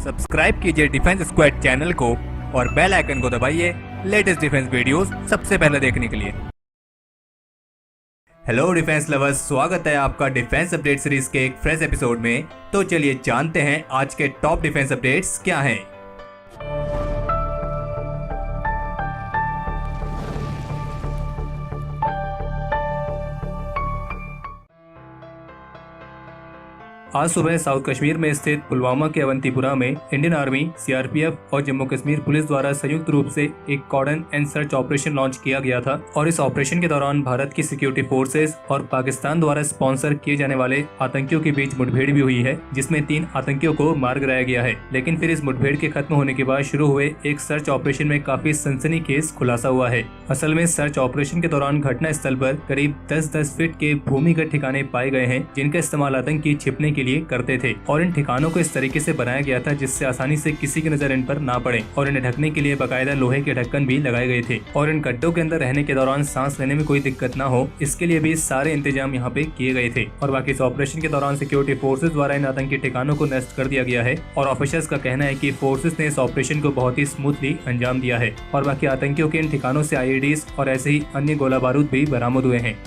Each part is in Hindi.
सब्सक्राइब कीजिए डिफेंस स्क्वाड चैनल को और बेल आइकन को दबाइए लेटेस्ट डिफेंस वीडियोस सबसे पहले देखने के लिए। हेलो डिफेंस लवर्स, स्वागत है आपका डिफेंस अपडेट सीरीज के एक फ्रेश एपिसोड में। तो चलिए जानते हैं आज के टॉप डिफेंस अपडेट्स क्या हैं। आज सुबह साउथ कश्मीर में स्थित पुलवामा के अवंतीपुरा में इंडियन आर्मी, सीआरपीएफ और जम्मू कश्मीर पुलिस द्वारा संयुक्त रूप से एक cordon and search operation launch किया गया था और इस ऑपरेशन के दौरान भारत की सिक्योरिटी फोर्सेस और पाकिस्तान द्वारा स्पॉन्सर किए जाने वाले आतंकियों के बीच मुठभेड़ भी हुई है, जिसमें 3 आतंकियों को मार गिराया गया है। लेकिन फिर इस मुठभेड़ के खत्म होने के बाद शुरू हुए एक सर्च ऑपरेशन में काफी सनसनीखेज खुलासा हुआ है। असल में सर्च ऑपरेशन के दौरान घटना स्थल पर करीब 10-10 फीट के भूमिगत ठिकाने पाए गए हैं, जिनका इस्तेमाल आतंकी छिपने के लिए करते थे और इन ठिकानों को इस तरीके से बनाया गया था जिससे आसानी से किसी की नजर इन पर ना पड़े और इन्हें ढकने के लिए बाकायदा लोहे के ढक्कन भी लगाए गए थे और इन गड्ढों के अंदर रहने के दौरान सांस लेने में कोई दिक्कत ना हो, इसके लिए भी सारे इंतजाम यहाँ पे किए गए थे। और बाकी इस ऑपरेशन के दौरान सिक्योरिटी फोर्सेज द्वारा इन आतंकी ठिकानों को नष्ट कर दिया गया है और ऑफिसर्स का कहना है कि फोर्सेज ने इस ऑपरेशन को बहुत ही स्मूथली अंजाम दिया है और बाकी आतंकियों के इन ठिकानों से आईईडीज और ऐसे ही अन्य गोला बारूद भी बरामद हुए हैं।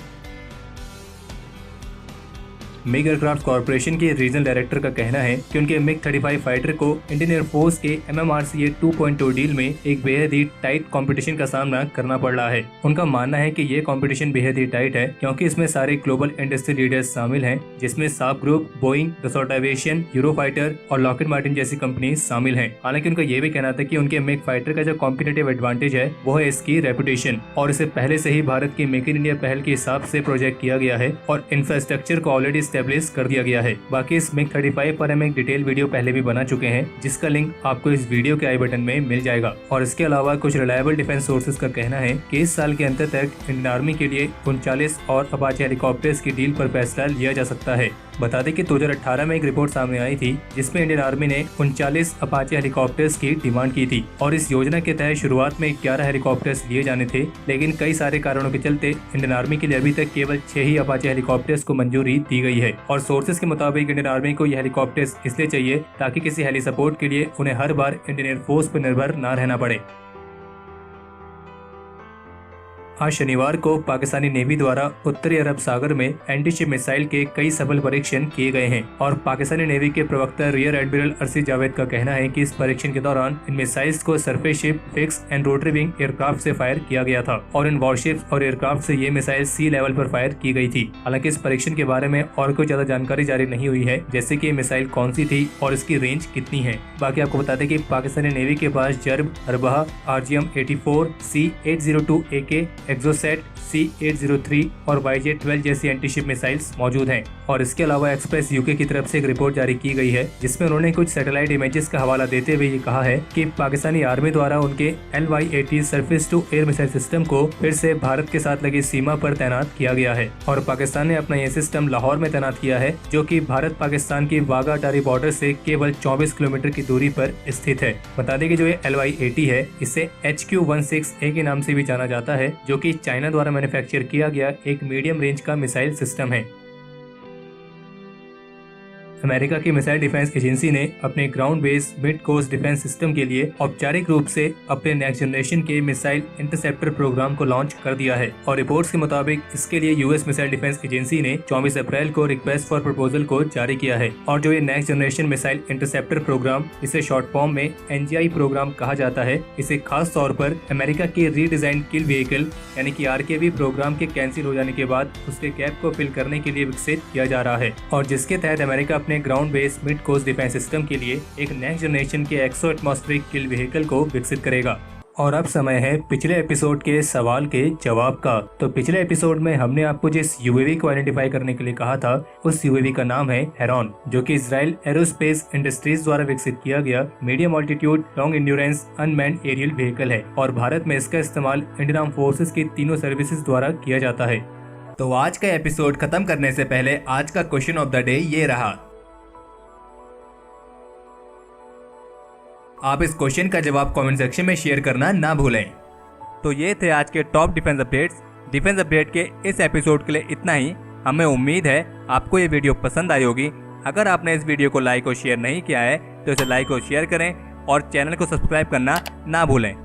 मिग एयरक्राफ्ट कॉर्पोरेशन के रीजनल डायरेक्टर का कहना है कि उनके मिग 35 फाइटर को इंडियन एयरफोर्स के MMRCA 2.2 डील में एक बेहद ही टाइट कंपटीशन का सामना करना पड़ रहा है। उनका मानना है कि ये कंपटीशन बेहद ही टाइट है क्योंकि इसमें सारे ग्लोबल इंडस्ट्री लीडर्स शामिल हैं, जिसमें साब group, Boeing, Dassault aviation, Eurofighter और लॉकहीड मार्टिन जैसी कंपनी शामिल हैं। हालांकि उनका ये भी कहना था कि उनके मिग फाइटर का जो कॉम्पिटिटिव एडवांटेज है वो है इसकी रेपुटेशन और इसे पहले से ही भारत की मेक इन इंडिया पहल के हिसाब से प्रोजेक्ट किया गया है और इंफ्रास्ट्रक्चर को ऑलरेडी एस्टेब्लिश कर दिया गया है। बाकी इस मिग 35 पर हम एक डिटेल वीडियो पहले भी बना चुके हैं, जिसका लिंक आपको इस वीडियो के आई बटन में मिल जाएगा। और इसके अलावा कुछ रिलायबल डिफेंस सोर्सेज का कहना है कि इस साल के अंत तक इंडियन आर्मी के लिए 39 और अपाचे हेलीकॉप्टर्स की डील पर फैसला लिया जा सकता है। बता दें कि 2018 में एक रिपोर्ट सामने आई थी जिसमें इंडियन आर्मी ने 39 अपाचे हेलीकॉप्टर्स की डिमांड की थी और इस योजना के तहत शुरुआत में 11 हेलीकॉप्टर्स लिए जाने थे, लेकिन कई सारे कारणों के चलते इंडियन आर्मी के लिए अभी तक केवल 6 ही अपाचे हेलीकॉप्टर्स को मंजूरी दी गई है। और सोर्सेज के मुताबिक इंडियन आर्मी को यह हेलीकॉप्टर्स इसलिए चाहिए ताकि किसी हेली सपोर्ट के लिए उन्हें हर बार इंडियन एयरफोर्स पर निर्भर न रहना पड़े। आज शनिवार को पाकिस्तानी नेवी द्वारा उत्तरी अरब सागर में एंटी शिप मिसाइल के कई सफल परीक्षण किए गए हैं और पाकिस्तानी नेवी के प्रवक्ता रियर एडमिरल अर्शी जावेद का कहना है कि इस परीक्षण के दौरान इन मिसाइल्स को surface ship, fix and rotary wing aircraft से फायर किया गया था और इन वॉरशिप्स और एयरक्राफ्ट से ये मिसाइल सी लेवल पर फायर की गई थी। हालांकि इस परीक्षण के बारे में और कोई ज्यादा जानकारी जारी नहीं हुई है, जैसे की मिसाइल कौन सी थी और इसकी रेंज कितनी है। बाकी आपको बता दें कि पाकिस्तानी नेवी के पास जर्ब, अरबहा, RGM-84, C-802 AK, Exocet, C-803 और YJ-12 जैसी एंटीशिप मिसाइल्स मौजूद हैं। और इसके अलावा एक्सप्रेस यूके की तरफ से एक रिपोर्ट जारी की गई है जिसमें उन्होंने कुछ सैटेलाइट इमेजेस का हवाला देते हुए ये कहा है कि पाकिस्तानी आर्मी द्वारा उनके LY-80 surface to air missile system को फिर से भारत के साथ लगी सीमा पर तैनात किया गया है और पाकिस्तान ने अपना यह सिस्टम लाहौर में तैनात किया है, जो कि भारत पाकिस्तान की वाघा अटारी बॉर्डर से केवल 24 किलोमीटर की दूरी पर स्थित है। बता दें कि जो ये LY-80 है इसे HQ-16A के नाम से भी जाना जाता है, जो कि चाइना द्वारा मैन्युफैक्चर किया गया एक मीडियम रेंज का मिसाइल सिस्टम है। अमेरिका की मिसाइल डिफेंस एजेंसी ने अपने ground based mid course defence system के लिए औपचारिक रूप से अपने नेक्स्ट जनरेशन के मिसाइल इंटरसेप्टर प्रोग्राम को लॉन्च कर दिया है और रिपोर्ट्स के मुताबिक इसके लिए यूएस मिसाइल डिफेंस एजेंसी ने 24 अप्रैल को रिक्वेस्ट फॉर प्रपोजल को जारी किया है। और जो ये next generation missile interceptor program, इसे शॉर्ट फॉर्म में NGI प्रोग्राम कहा जाता है, इसे खास तौर पर अमेरिका के रीडिजाइन किल व्हीकल यानी कि RKV प्रोग्राम के कैंसिल हो जाने के बाद उसके गैप को फिल करने के लिए विकसित किया जा रहा है और जिसके तहत अमेरिका अपने ground based mid course defence system के लिए एक नेक्स्ट जनरेशन के एक्सो एटमॉस्फेरिक किल व्हीकल को विकसित करेगा। और अब समय है पिछले एपिसोड के सवाल के जवाब का। तो पिछले एपिसोड में हमने आपको जिस UAV को आइडेंटिफाई करने के लिए कहा था उस UAV का नाम है हेरॉन, जो कि इजराइल एरोस्पेस इंडस्ट्रीज द्वारा विकसित किया गया medium altitude long endurance unmanned aerial vehicle है और भारत में इसका इस्तेमाल इंडियन आर्म फोर्सेज की तीनों सर्विसेज द्वारा किया जाता है। तो आज का एपिसोड खत्म करने से पहले आज का क्वेश्चन ऑफ द डे ये रहा। आप इस क्वेश्चन का जवाब कमेंट सेक्शन में शेयर करना ना भूलें। तो ये थे आज के top defence updates. Defence update के इस एपिसोड के लिए इतना ही। हमें उम्मीद है आपको ये वीडियो पसंद आई होगी। अगर आपने इस वीडियो को लाइक और शेयर नहीं किया है तो इसे लाइक और शेयर करें और चैनल को सब्सक्राइब करना ना भूलें।